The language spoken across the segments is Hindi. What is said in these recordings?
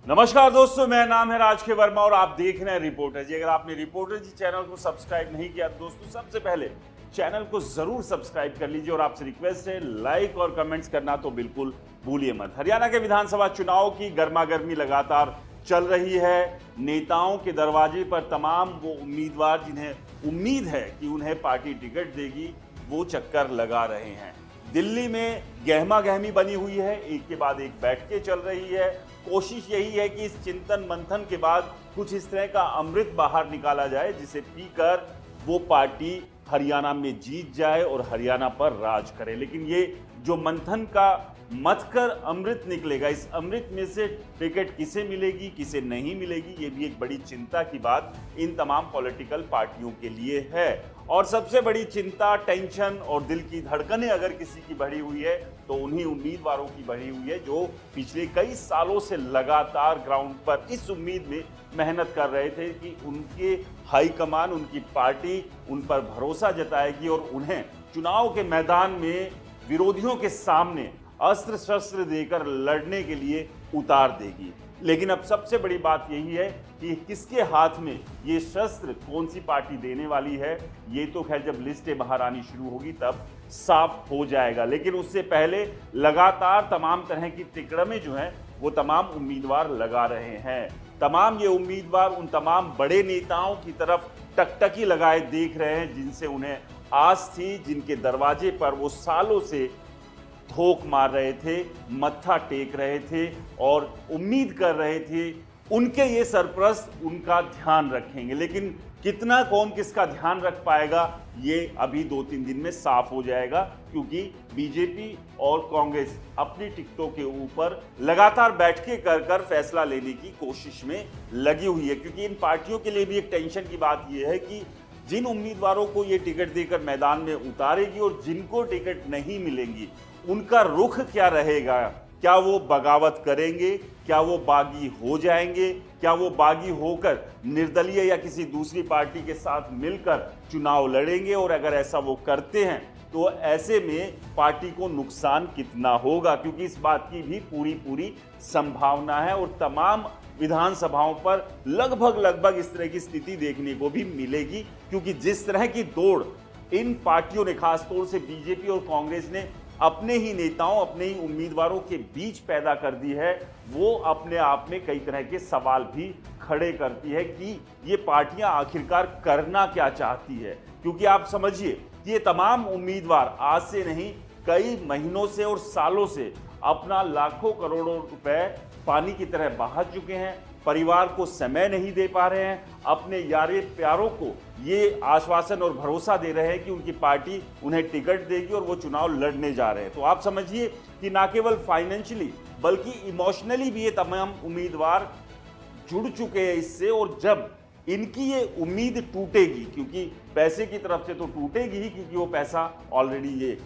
नमस्कार दोस्तों, मेरा नाम है राजके वर्मा और आप देख रहे हैं रिपोर्टर जी। अगर आपने रिपोर्टर जी चैनल को सब्सक्राइब नहीं किया दोस्तों, सबसे पहले चैनल को जरूर सब्सक्राइब कर लीजिए और आपसे रिक्वेस्ट है लाइक और कमेंट्स करना तो बिल्कुल भूलिए मत। हरियाणा के विधानसभा चुनाव की गर्मागर्मी लगातार चल रही है। नेताओं के दरवाजे पर तमाम वो उम्मीदवार जिन्हें उम्मीद है कि उन्हें पार्टी टिकट देगी, वो चक्कर लगा रहे हैं। दिल्ली में गहमा गहमी बनी हुई है, एक के बाद एक बैठकें चल रही है। कोशिश यही है कि इस चिंतन मंथन के बाद कुछ इस तरह का अमृत बाहर निकाला जाए जिसे पीकर वो पार्टी हरियाणा में जीत जाए और हरियाणा पर राज करे। लेकिन ये जो मंथन का मथकर अमृत निकलेगा, इस अमृत में से टिकट किसे मिलेगी किसे नहीं मिलेगी, ये भी एक बड़ी चिंता की बात इन तमाम पॉलिटिकल पार्टियों के लिए है। और सबसे बड़ी चिंता, टेंशन और दिल की धड़कनें अगर किसी की बढ़ी हुई है तो उन्हीं उम्मीदवारों की बढ़ी हुई है जो पिछले कई सालों से लगातार ग्राउंड पर इस उम्मीद में मेहनत कर रहे थे कि उनके हाईकमान, उनकी पार्टी उन पर भरोसा जताएगी और उन्हें चुनाव के मैदान में विरोधियों के सामने अस्त्र शस्त्र देकर लड़ने के लिए उतार देगी। लेकिन अब सबसे बड़ी बात यही है कि किसके हाथ में ये शस्त्र कौन सी पार्टी देने वाली है, ये तो खैर जब लिस्टें बाहर आनी शुरू होगी तब साफ हो जाएगा। लेकिन उससे पहले लगातार तमाम तरह की तिकड़में जो हैं वो तमाम उम्मीदवार लगा रहे हैं। तमाम ये उम्मीदवार उन तमाम बड़े नेताओं की तरफ टकटकी लगाए देख रहे हैं जिनसे उन्हें आस थी, जिनके दरवाजे पर वो सालों से धोख मार रहे थे, मत्था टेक रहे थे और उम्मीद कर रहे थे उनके ये सरप्रस्त उनका ध्यान रखेंगे। लेकिन कितना कौन किसका ध्यान रख पाएगा ये अभी 2-3 दिन में साफ हो जाएगा, क्योंकि बीजेपी और कांग्रेस अपनी टिकटों के ऊपर लगातार बैठकें कर कर फैसला लेने की कोशिश में लगी हुई है। क्योंकि इन पार्टियों के लिए भी एक टेंशन की बात यह है कि जिन उम्मीदवारों को ये टिकट देकर मैदान में उतारेगी और जिनको टिकट नहीं मिलेंगी उनका रुख क्या रहेगा। क्या वो बगावत करेंगे, क्या वो बागी हो जाएंगे, क्या वो बागी होकर निर्दलीय या किसी दूसरी पार्टी के साथ मिलकर चुनाव लड़ेंगे, और अगर ऐसा वो करते हैं तो ऐसे में पार्टी को नुकसान कितना होगा, क्योंकि इस बात की भी पूरी संभावना है। और तमाम विधानसभाओं पर लगभग इस तरह की स्थिति देखने को भी मिलेगी, क्योंकि जिस तरह की दौड़ इन पार्टियों ने, खासतौर से बीजेपी और कांग्रेस ने अपने ही नेताओं, अपने ही उम्मीदवारों के बीच पैदा कर दी है, वो अपने आप में कई तरह के सवाल भी खड़े करती है कि ये पार्टियां आखिरकार करना क्या चाहती है। क्योंकि आप समझिए कि ये तमाम उम्मीदवार आज से नहीं, कई महीनों से और सालों से अपना लाखों करोड़ों रुपए पानी की तरह बहा चुके हैं, परिवार को समय नहीं दे पा रहे हैं, अपने यारे प्यारों को ये आश्वासन और भरोसा दे रहे हैं कि उनकी पार्टी उन्हें टिकट देगी और वो चुनाव लड़ने जा रहे हैं। तो आप समझिए कि ना केवल फाइनेंशियली बल्कि इमोशनली भी ये तमाम उम्मीदवार जुड़ चुके हैं इससे। और जब इनकी ये उम्मीद टूटेगी, क्योंकि पैसे की तरफ से तो टूटेगी ही, क्योंकि वो पैसा ऑलरेडी ये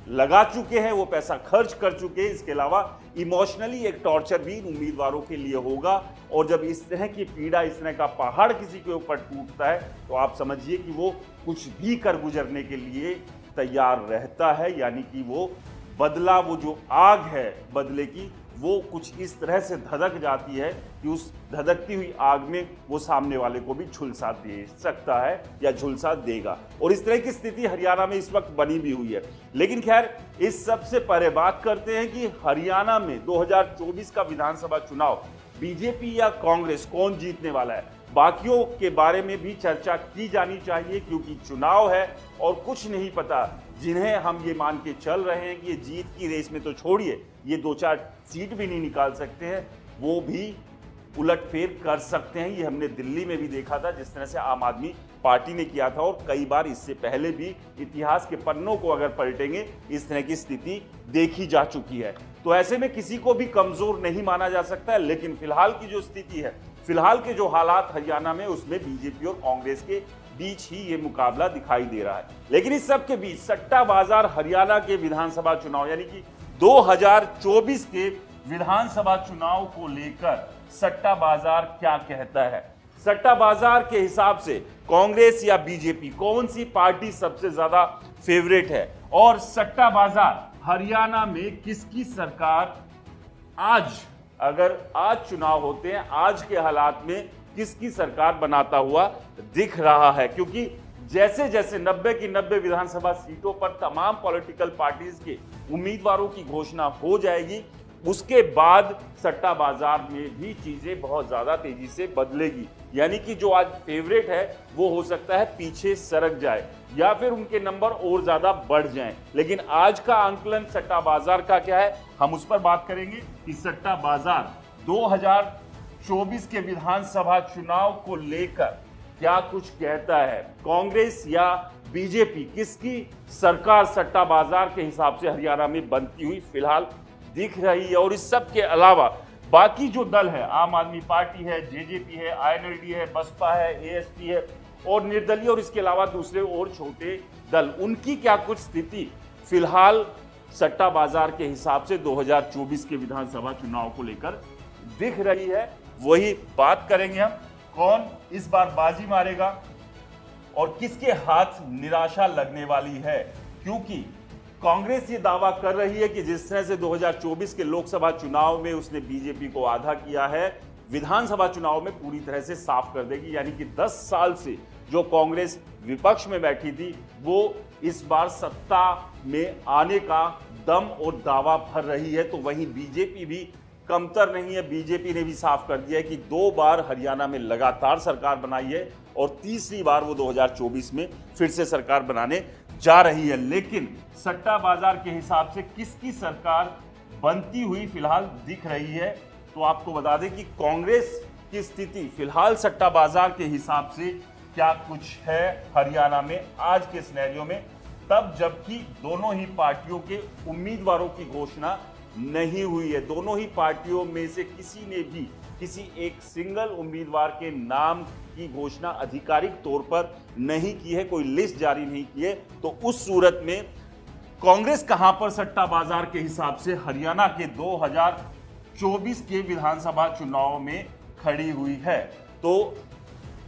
लगा चुके हैं, वो पैसा खर्च कर चुके हैं, इसके अलावा इमोशनली एक टॉर्चर भी उम्मीदवारों के लिए होगा। और जब इस तरह की पीड़ा, इस तरह का पहाड़ किसी के ऊपर टूटता है तो आप समझिए कि वो कुछ भी कर गुजरने के लिए तैयार रहता है। यानी कि वो बदला, वो जो आग है बदले की, वो कुछ इस तरह से धधक जाती है कि उस धधकती हुई आग में वो सामने वाले को भी झुलसा दे सकता है या झुलसा देगा। और इस तरह की स्थिति हरियाणा में इस वक्त बनी भी हुई है। लेकिन खैर, इस सबसे परे बात करते हैं कि हरियाणा में 2024 का विधानसभा चुनाव बीजेपी या कांग्रेस कौन जीतने वाला है, बाकियों के बारे में भी चर्चा की जानी चाहिए, क्योंकि चुनाव है और कुछ नहीं पता। जिन्हें हम ये मान के चल रहे हैं कि ये जीत की रेस में तो छोड़िए, ये 2-4 सीट भी नहीं निकाल सकते हैं, वो भी उलटफेर कर सकते हैं। ये हमने दिल्ली में भी देखा था, जिस तरह से आम आदमी पार्टी ने किया था, और कई बार इससे पहले भी इतिहास के पन्नों को अगर पलटेंगे इस तरह की स्थिति देखी जा चुकी है। तो ऐसे में किसी को भी कमजोर नहीं माना जा सकता है। लेकिन फिलहाल की जो स्थिति है, फिलहाल के जो हालात हरियाणा में, उसमें बीजेपी और कांग्रेस के बीच ही ये मुकाबला दिखाई दे रहा है। लेकिन इस सब के बीच सट्टा बाजार हरियाणा के विधानसभा चुनाव यानी कि 2024 के विधानसभा चुनाव को लेकर सट्टा बाजार क्या कहता है। सट्टा बाजार के हिसाब से कांग्रेस या बीजेपी, कौन सी पार्टी सबसे ज्यादा फेवरेट है, और सट्टा बाजार हरियाणा में किसकी सरकार आज अगर आज चुनाव होते हैं, आज के हालात में किसकी सरकार बनाता हुआ दिख रहा है। क्योंकि जैसे जैसे 90 की 90 विधानसभा सीटों पर तमाम पॉलिटिकल पार्टीज के उम्मीदवारों की घोषणा हो जाएगी, उसके बाद सट्टा बाजार में भी चीजें बहुत ज्यादा तेजी से बदलेगी। यानी कि जो आज फेवरेट है वो हो सकता है पीछे सरक जाए या फिर उनके नंबर और ज्यादा बढ़ जाएं। लेकिन आज का आंकलन सट्टा बाजार का क्या है, हम उस पर बात करेंगे कि सट्टा बाजार 2024 के विधानसभा चुनाव को लेकर क्या कुछ कहता है। कांग्रेस या बीजेपी, किसकी सरकार सट्टा बाजार के हिसाब से हरियाणा में बनती हुई फिलहाल दिख रही है। और इस सब के अलावा बाकी जो दल है, आम आदमी पार्टी है, जेजेपी है, आईएनएलडी है, बसपा है, एएसपी है और निर्दलीय और इसके अलावा दूसरे और छोटे दल, उनकी क्या कुछ स्थिति फिलहाल सट्टा बाजार के हिसाब से 2024 के विधानसभा चुनाव को लेकर दिख रही है, वही बात करेंगे हम। कौन इस बार बाजी मारेगा और किसके हाथ निराशा लगने वाली है। क्योंकि कांग्रेस ये दावा कर रही है कि जिस तरह से 2024 के लोकसभा चुनाव में उसने बीजेपी को आधा किया है, विधानसभा चुनाव में पूरी तरह से साफ कर देगी। यानी कि 10 साल से जो कांग्रेस विपक्ष में बैठी थी, वो इस बार सत्ता में आने का दम और दावा भर रही है। तो वहीं बीजेपी भी कमतर नहीं है। बीजेपी ने भी साफ कर दिया है कि 2 बार हरियाणा में लगातार सरकार बनाई है और तीसरी बार वो 2024 में फिर से सरकार बनाने जा रही है। लेकिन सट्टा बाजार के हिसाब से किसकी सरकार बनती हुई फिलहाल दिख रही है, तो आपको बता दें कि कांग्रेस की स्थिति फिलहाल सट्टा बाजार के हिसाब से क्या कुछ है हरियाणा में आज के सिनेरियो में, तब जबकि दोनों ही पार्टियों के उम्मीदवारों की घोषणा नहीं हुई है। दोनों ही पार्टियों में से किसी ने भी किसी एक सिंगल उम्मीदवार के नाम की घोषणा आधिकारिक तौर पर नहीं की है, कोई लिस्ट जारी नहीं की है। तो उस सूरत में कांग्रेस कहां पर सट्टा बाजार के हिसाब से हरियाणा के 2024 के विधानसभा चुनाव में खड़ी हुई है, तो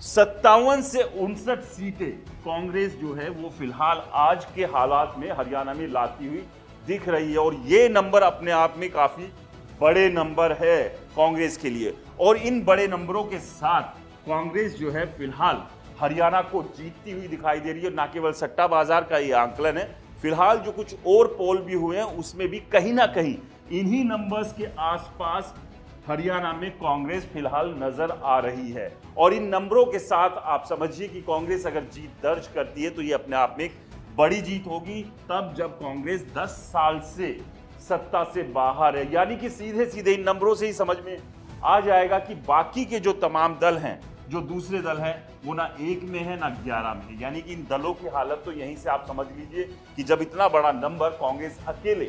57 से 59 सीटें कांग्रेस जो है वो फिलहाल आज के हालात में हरियाणा में लाती हुई दिख रही है। और ये नंबर अपने आप में काफी बड़े नंबर है कांग्रेस के लिए। और इन बड़े नंबरों के साथ कांग्रेस जो है फिलहाल हरियाणा को जीतती हुई दिखाई दे रही है। ना केवल सट्टा बाजार का ये आंकलन है, फिलहाल जो कुछ और पोल भी हुए हैं उसमें भी कहीं ना कहीं इन्हीं नंबर्स के आसपास हरियाणा में कांग्रेस फिलहाल नजर आ रही है। और इन नंबरों के साथ आप समझिए कि कांग्रेस अगर जीत दर्ज करती है तो ये अपने आप में एक बड़ी जीत होगी, तब जब कांग्रेस 10 साल से सत्ता से बाहर है। यानी कि सीधे सीधे इन नंबरों से ही समझ में आ जाएगा कि बाकी के जो तमाम दल हैं, जो दूसरे दल हैं, वो ना 1 में है ना 11 में है। यानी कि इन दलों की हालत तो यहीं से आप समझ लीजिए कि जब इतना बड़ा नंबर कांग्रेस अकेले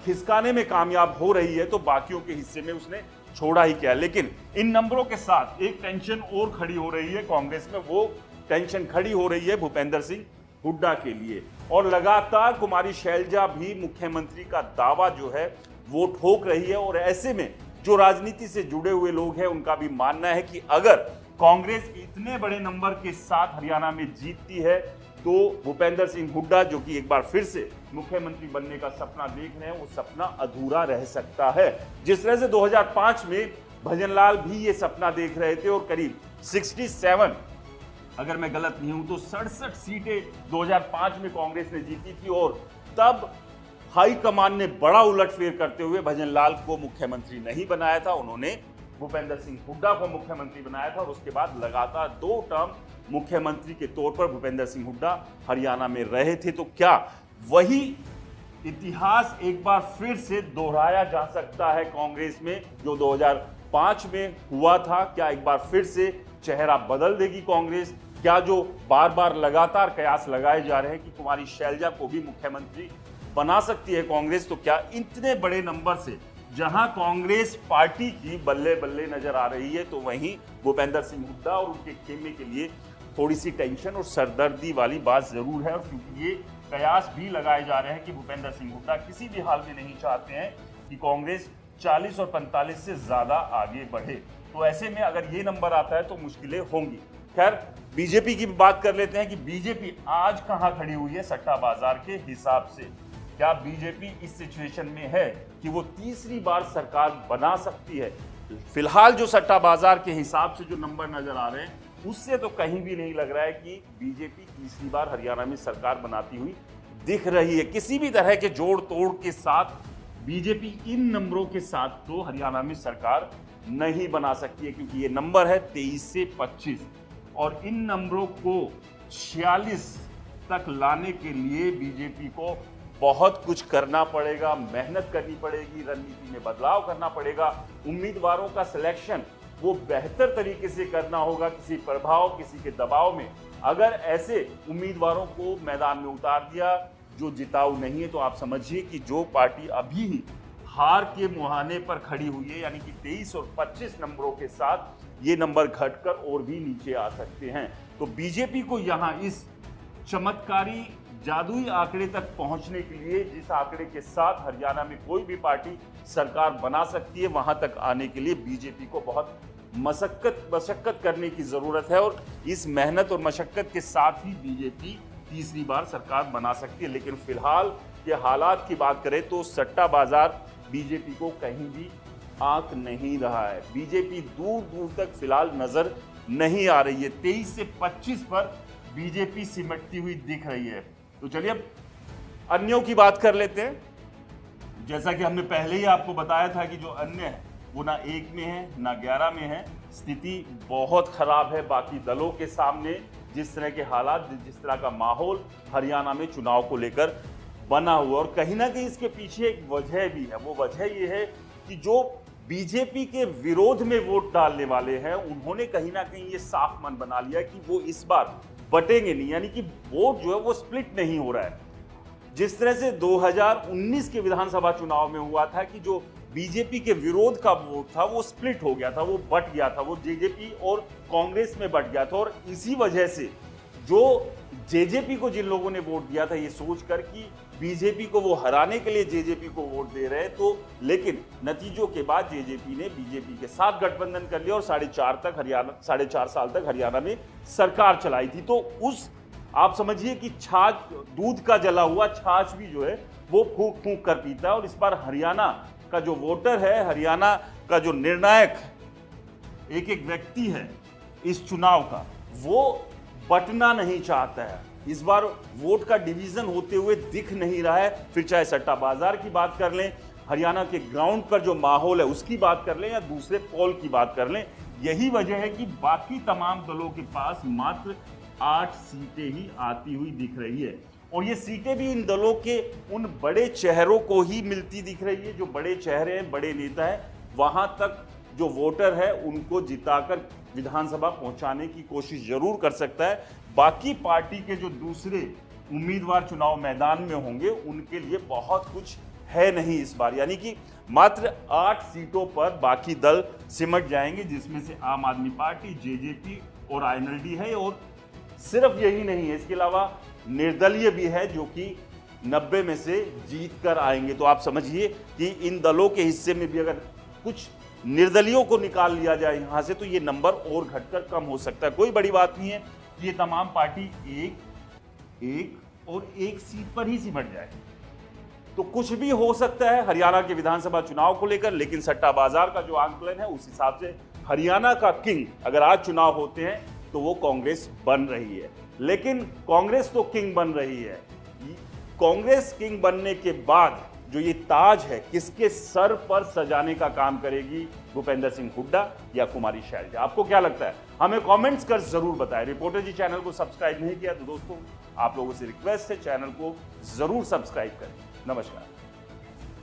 खिसकाने में कामयाब हो रही है तो बाकियों के हिस्से में उसने छोड़ा ही क्या। लेकिन इन नंबरों के साथ एक टेंशन और खड़ी हो रही है कांग्रेस में, वो टेंशन खड़ी हो रही है भूपेंद्र सिंह हुड्डा के लिए। और लगातार कुमारी शैलजा भी मुख्यमंत्री का दावा जो है वो ठोक रही है। और ऐसे में जो राजनीति से जुड़े हुए लोग हैं उनका भी मानना है कि अगर कांग्रेस इतने बड़े नंबर के साथ हरियाणा में जीतती है तो भूपेंद्र सिंह हुड्डा, जो कि एक बार फिर से मुख्यमंत्री बनने का सपना देख रहे हैं, वो सपना अधूरा रह सकता है। जिस तरह से 2005 में भजनलाल भी ये सपना देख रहे थे और करीब 67, अगर मैं गलत नहीं हूं तो 67 सीटें 2005 में कांग्रेस ने जीती थी। और तब हाईकमान ने बड़ा उलटफेर करते हुए भजनलाल को मुख्यमंत्री नहीं बनाया था, उन्होंने भूपेंद्र सिंह हुड्डा को मुख्यमंत्री बनाया था। और उसके बाद लगातार 2 टर्म मुख्यमंत्री के तौर पर भूपेंद्र सिंह हुड्डा हरियाणा में रहे थे। तो क्या वही इतिहास एक बार फिर से दोहराया जा सकता है कांग्रेस में, जो 2005 में हुआ था? क्या एक बार फिर से चेहरा बदल देगी कांग्रेस? क्या जो बार बार लगातार कयास लगाए जा रहे हैं कि कुमारी शैलजा को भी मुख्यमंत्री बना सकती है कांग्रेस, तो क्या इतने बड़े नंबर से जहां कांग्रेस पार्टी की बल्ले बल्ले नजर आ रही है, तो वहीं भूपेंद्र सिंह हुड्डा और उनके खेमे के लिए थोड़ी सी टेंशन और सरदर्दी वाली बात जरूर है। और क्योंकि ये कयास भी लगाए जा रहे हैं कि भूपेंद्र सिंह हुड्डा किसी भी हाल में नहीं चाहते हैं कि कांग्रेस 40 और 45 से ज्यादा आगे बढ़े। तो ऐसे में अगर ये नंबर आता है तो मुश्किलें होंगी। खैर, बीजेपी की बात कर लेते हैं कि बीजेपी आज कहां खड़ी हुई है सट्टा बाजार के हिसाब से। क्या बीजेपी इस सिचुएशन में है कि वो तीसरी बार सरकार बना सकती है? फिलहाल जो सट्टा बाजार के हिसाब से जो नंबर नजर आ रहे हैं उससे तो कहीं भी नहीं लग रहा है कि बीजेपी तीसरी बार हरियाणा में सरकार बनाती हुई दिख रही है। किसी भी तरह के जोड़ तोड़ के साथ बीजेपी इन नंबरों के साथ तो हरियाणा में सरकार नहीं बना सकती है, क्योंकि ये नंबर है 23 से 25 और इन नंबरों को 46 तक लाने के लिए बीजेपी को बहुत कुछ करना पड़ेगा, मेहनत करनी पड़ेगी, रणनीति में बदलाव करना पड़ेगा, उम्मीदवारों का सिलेक्शन वो बेहतर तरीके से करना होगा, किसी प्रभाव किसी के दबाव में अगर ऐसे उम्मीदवारों को मैदान में उतार दिया जो जिताऊ नहीं है तो आप समझिए कि जो पार्टी अभी ही हार के मुहाने पर खड़ी हुई है, यानी कि 23 और 25 नंबरों के साथ ये नंबर घटकर और भी नीचे आ सकते हैं। तो बीजेपी को यहाँ इस चमत्कारी जादुई आंकड़े तक पहुंचने के लिए, जिस आंकड़े के साथ हरियाणा में कोई भी पार्टी सरकार बना सकती है, वहां तक आने के लिए बीजेपी को बहुत मशक्कत करने की जरूरत है और इस मेहनत और मशक्कत के साथ ही बीजेपी तीसरी बार सरकार बना सकती है। लेकिन फिलहाल के हालात की बात करें तो सट्टा बाजार बीजेपी को कहीं भी आंक नहीं रहा है। बीजेपी दूर दूर तक फिलहाल नजर नहीं आ रही है। 23 से 25 पर बीजेपी सिमटती हुई दिख रही है। तो चलिए अब अन्यों की बात कर लेते हैं। जैसा कि हमने पहले ही आपको बताया था कि जो अन्य है वो ना 1 में है ना 11 में है। स्थिति बहुत खराब है बाकी दलों के सामने। जिस तरह के हालात, जिस तरह का माहौल हरियाणा में चुनाव को लेकर बना हुआ, और कहीं ना कहीं इसके पीछे एक वजह भी है। वो वजह ये है कि जो बीजेपी के विरोध में वोट डालने वाले हैं उन्होंने कहीं ना कहीं ये साफ मन बना लिया कि वो इस बार बटेंगे नहीं, यानी कि वोट जो है वो स्प्लिट नहीं हो रहा है। जिस तरह से 2019 के विधानसभा चुनाव में हुआ था कि जो बीजेपी के विरोध का वोट था वो स्प्लिट हो गया था, वो बट गया था, वो जेजेपी और कांग्रेस में बट गया था। और इसी वजह से जो जेजेपी को जिन लोगों ने वोट दिया था ये सोचकर कि बीजेपी को वो हराने के लिए जेजेपी को वोट दे रहे हैं, तो लेकिन नतीजों के बाद जेजेपी ने बीजेपी के साथ गठबंधन कर लिया और 4.5 साल तक हरियाणा में सरकार चलाई थी। तो उस आप समझिए कि छाछ, दूध का जला हुआ छाछ भी जो है वो फूंक फूंक कर पीता है। और इस बार हरियाणा का जो वोटर है, हरियाणा का जो निर्णायक एक एक व्यक्ति है इस चुनाव का, वो बटना नहीं चाहता है। इस बार वोट का डिवीजन होते हुए दिख नहीं रहा है। फिर चाहे सट्टा बाजार की बात कर लें, हरियाणा के ग्राउंड पर जो माहौल है उसकी बात कर लें या दूसरे पोल की बात कर लें, यही वजह है कि बाकी तमाम दलों के पास मात्र 8 सीटें ही आती हुई दिख रही है। और ये सीटें भी इन दलों के उन बड़े चेहरों को ही मिलती दिख रही है। जो बड़े चेहरे हैं, बड़े नेता हैं, वहां तक जो वोटर है उनको जिताकर विधानसभा पहुंचाने की कोशिश जरूर कर सकता है। बाकी पार्टी के जो दूसरे उम्मीदवार चुनाव मैदान में होंगे उनके लिए बहुत कुछ है नहीं इस बार, यानी कि मात्र 8 सीटों पर बाकी दल सिमट जाएंगे, जिसमें से आम आदमी पार्टी, जेजेपी और आईएनएलडी है। और सिर्फ यही नहीं है, इसके अलावा निर्दलीय भी है जो कि 90 में से जीत कर आएंगे। तो आप समझिए कि इन दलों के हिस्से में भी अगर कुछ निर्दलियों को निकाल लिया जाए यहां से तो ये नंबर और घटकर कम हो सकता है। कोई बड़ी बात नहीं है, ये तमाम पार्टी एक सीट पर ही सिमट जाए तो कुछ भी हो सकता है हरियाणा के विधानसभा चुनाव को लेकर। लेकिन सट्टा बाजार का जो आंकलन है उस हिसाब से हरियाणा का किंग अगर आज चुनाव होते हैं तो वो कांग्रेस बन रही है। लेकिन कांग्रेस तो किंग बन रही है, कांग्रेस किंग बनने के बाद जो ये ताज है किसके सर पर सजाने का काम करेगी, भूपेंद्र सिंह हुड्डा या कुमारी शैलजा? आपको क्या लगता है? हमें कमेंट्स कर जरूर बताएं। रिपोर्टर जी चैनल को सब्सक्राइब नहीं किया तो दोस्तों आप लोगों से रिक्वेस्ट है चैनल को जरूर सब्सक्राइब करें। नमस्कार।